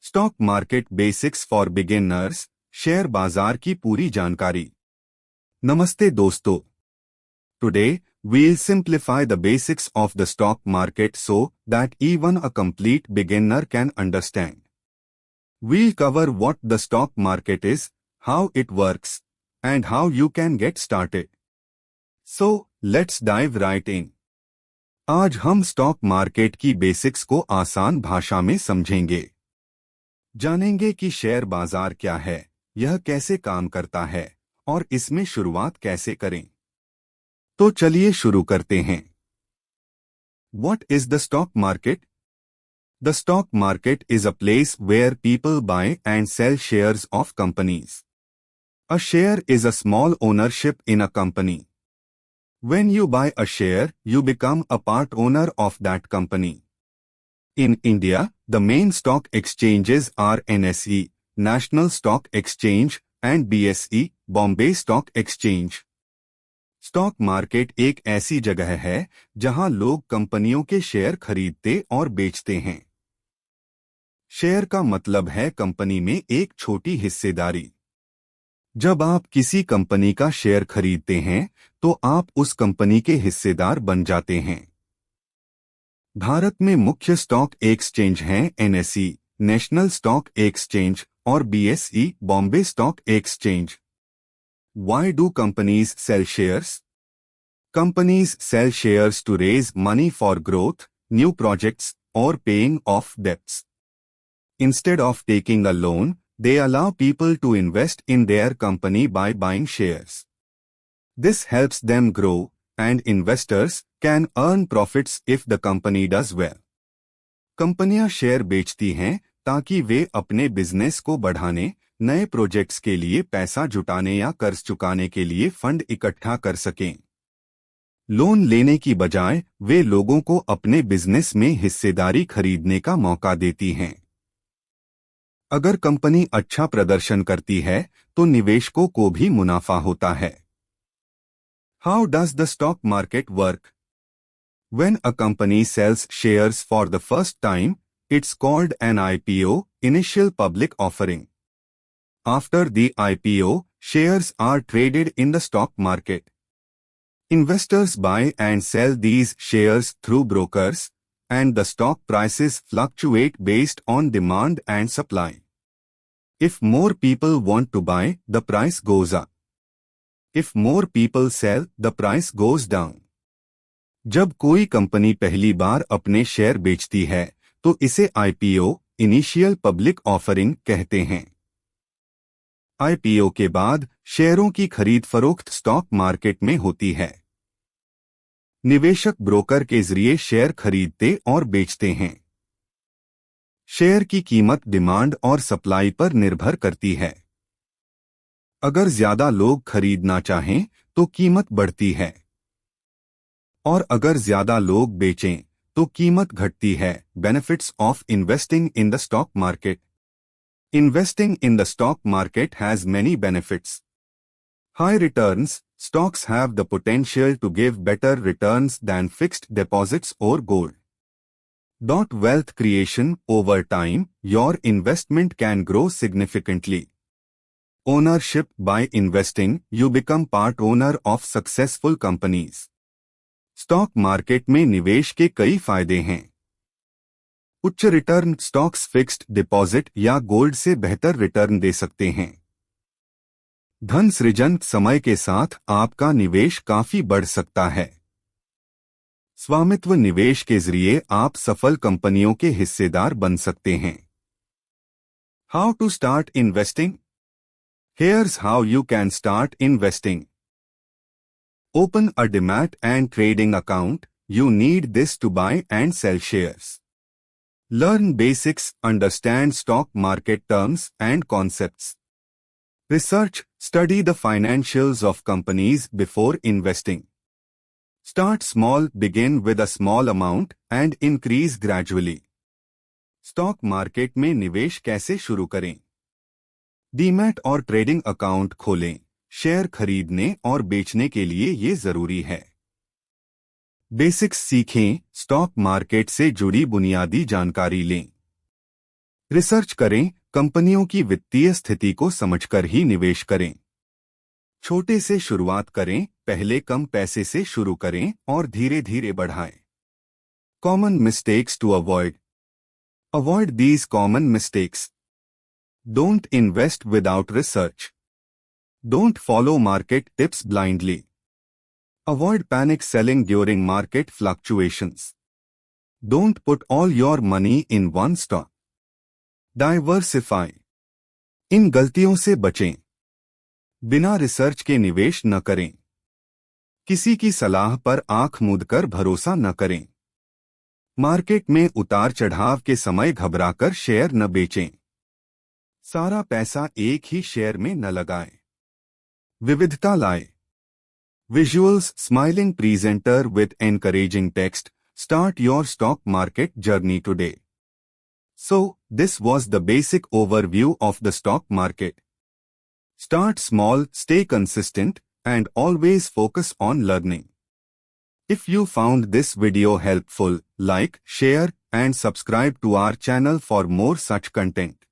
Stock market basics for beginners, share बाजार की पूरी जानकारी। नमस्ते दोस्तों, today we'll simplify the basics of the stock market so that even a complete beginner can understand. We'll cover what the stock market is, how it works, and how you can get started. So, let's dive right in. आज हम stock market की basics को आसान भाषा में समझेंगे। जानेंगे कि शेयर बाजार क्या है, यह कैसे काम करता है और इसमें शुरुआत कैसे करें। तो चलिए शुरू करते हैं। What is the stock market? The stock market is a place where people buy and sell shares of companies. A share is a small ownership in a company. When you buy a share, you become a part owner of that company. In India, the main stock exchanges are NSE, National Stock Exchange, and BSE, Bombay Stock Exchange. Stock market एक ऐसी जगह है जहां लोग कंपनियों के share खरीदते और बेचते हैं। शेयर का मतलब है कंपनी में एक छोटी हिस्सेदारी। जब आप किसी कंपनी का शेयर खरीदते हैं तो आप उस कंपनी के हिस्सेदार बन जाते हैं। भारत में मुख्य स्टॉक एक्सचेंज हैं एनएसई, नेशनल स्टॉक एक्सचेंज, और BSE, Bombay stock exchange. Why do companies sell shares? Companies sell shares to raise money for growth, new projects, or paying off debts. Instead of taking a loan, they allow people to invest in their company by buying shares. This helps them grow, and investors can earn profits if the company does well. कंपनियां share बेचती हैं ताकि वे अपने business को बढ़ाने, नए projects के लिए पैसा जुटाने या कर्ज चुकाने के लिए फंड इकट्ठा कर सकें। लोन लेने की बजाय वे लोगों को अपने बिजनेस में हिस्सेदारी खरीदने का मौका देती हैं। अगर कंपनी अच्छा प्रदर्शन करती है तो निवेशकों को भी मुनाफा होता है। How does the stock market work? When a company sells shares for the first time, it's called an IPO, initial public offering. After the IPO, shares are traded in the stock market. Investors buy and sell these shares through brokers, and the stock prices fluctuate based on demand and supply. If more people want to buy, the price goes up. If more people sell, the price goes down. जब कोई company पहली बार अपने share बेचती है तो इसे IPO, initial public offering कहते हैं। आईपीओ के बाद शेयरों की खरीद फरोख्त स्टॉक मार्केट में होती है। निवेशक ब्रोकर के जरिए शेयर खरीदते और बेचते हैं। शेयर की कीमत डिमांड और सप्लाई पर निर्भर करती है। अगर ज्यादा लोग खरीदना चाहें तो कीमत बढ़ती है, और अगर ज्यादा लोग बेचें तो कीमत घटती है। Benefits of investing in the stock market. Investing in the stock market has many benefits. High returns. Stocks have the potential to give better returns than fixed deposits or gold. Wealth creation. Over time, your investment can grow significantly. Ownership. By investing, you become part owner of successful companies. Stock market में निवेश के कई फायदे हैं। उच्च return. Stocks fixed deposit या gold से बेहतर रिटर्न दे सकते हैं। धन सृजन। समय के साथ आपका निवेश काफी बढ़ सकता है। स्वामित्व। निवेश के जरिए आप सफल कंपनियों के हिस्सेदार बन सकते हैं। How to start investing? Here's how you can start investing. Open a demat and trading account. You need this to buy and sell shares. Learn basics. Understand stock market terms and concepts. Research. Study the financials of companies before investing. Start small. Begin with a small amount and increase gradually. Stock market में निवेश कैसे शुरू करें? Demat और trading account खोलें। Share खरीदने और बेचने के लिए ये जरूरी है। बेसिक्स सीखें। स्टॉक मार्केट से जुड़ी बुनियादी जानकारी लें। रिसर्च करें, कंपनियों की वित्तीय स्थिति को समझकर ही निवेश करें। छोटे से शुरुआत करें, पहले कम पैसे से शुरू करें और धीरे धीरे बढ़ाएं। Common mistakes to avoid. Avoid these common mistakes. Don't invest without research. Don't follow market tips blindly. Avoid panic selling during market fluctuations. Don't put all your money in one stock. Diversify. इन गलतियों से बचें। बिना research के निवेश न करें। किसी की सलाह पर आंख मूंदकर भरोसा न करें। मार्केट में उतार चढ़ाव के समय घबराकर शेयर न बेचें। सारा पैसा एक ही शेयर में न लगाएं। विविधता लाएं। Visuals, smiling presenter with encouraging text, start your stock market journey today. So, this was the basic overview of the stock market. Start small, stay consistent, and always focus on learning. If you found this video helpful, like, share, and subscribe to our channel for more such content.